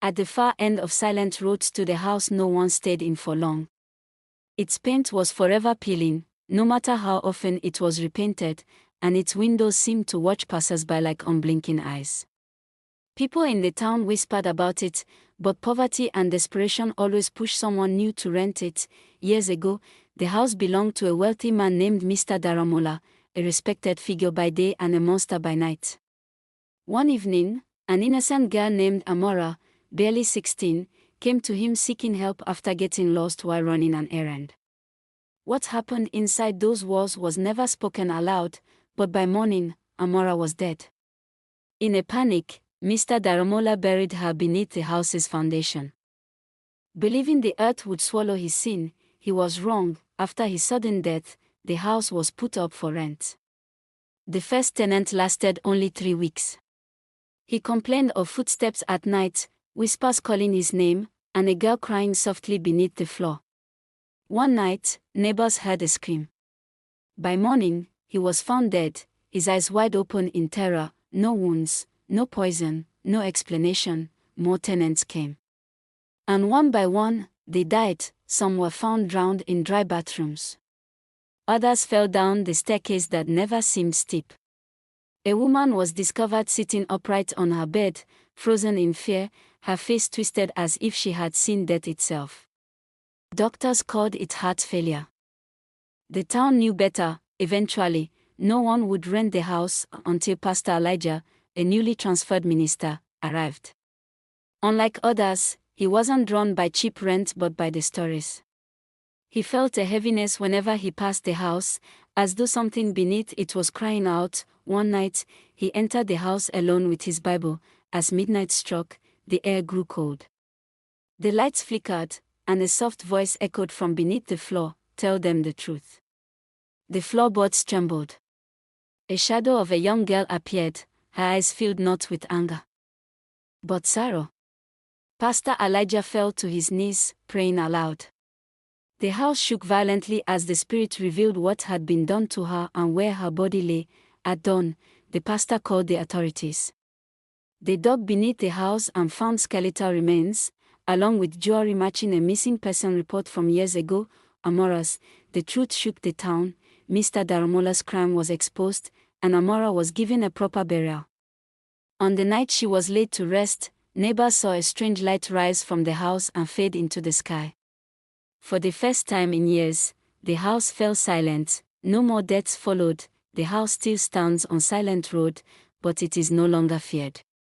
At the far end of Silent Road stood a house no one stayed in for long. Its paint was forever peeling, no matter how often it was repainted, and its windows seemed to watch passers-by like unblinking eyes. People in the town whispered about it, but poverty and desperation always pushed someone new to rent it. Years ago, the house belonged to a wealthy man named Mr. Daramola, a respected figure by day and a monster by night. One evening, an innocent girl named Amora, barely 16, came to him seeking help after getting lost while running an errand. What happened inside those walls was never spoken aloud, but by morning, Amora was dead. In a panic, Mr. Daramola buried her beneath the house's foundation. Believing the earth would swallow his sin, he was wrong. After his sudden death, the house was put up for rent. The first tenant lasted only 3 weeks. He complained of footsteps at night, whispers calling his name, and a girl crying softly beneath the floor. One night, neighbors heard a scream. By morning, he was found dead, his eyes wide open in terror. No wounds, no poison, no explanation. More tenants came. And one by one, they died. Some were found drowned in dry bathrooms. Others fell down the staircase that never seemed steep. A woman was discovered sitting upright on her bed, frozen in fear, her face twisted as if she had seen death itself. Doctors called it heart failure. The town knew better. Eventually, no one would rent the house until Pastor Elijah, a newly transferred minister, arrived. Unlike others, he wasn't drawn by cheap rent but by the stories. He felt a heaviness whenever he passed the house, as though something beneath it was crying out. One night, he entered the house alone with his Bible. As midnight struck, the air grew cold. The lights flickered, and a soft voice echoed from beneath the floor, "Tell them the truth." The floorboards trembled. A shadow of a young girl appeared, her eyes filled not with anger, but sorrow. Pastor Elijah fell to his knees, praying aloud. The house shook violently as the Spirit revealed what had been done to her and where her body lay. At dawn, the pastor called the authorities. They dug beneath the house and found skeletal remains, along with jewelry matching a missing person report from years ago. Amora's. The truth shook the town. Mr. Daramola's crime was exposed, and Amora was given a proper burial. On the night she was laid to rest, neighbors saw a strange light rise from the house and fade into the sky. For the first time in years, the house fell silent. No more deaths followed. The house still stands on Silent Road, but it is no longer feared.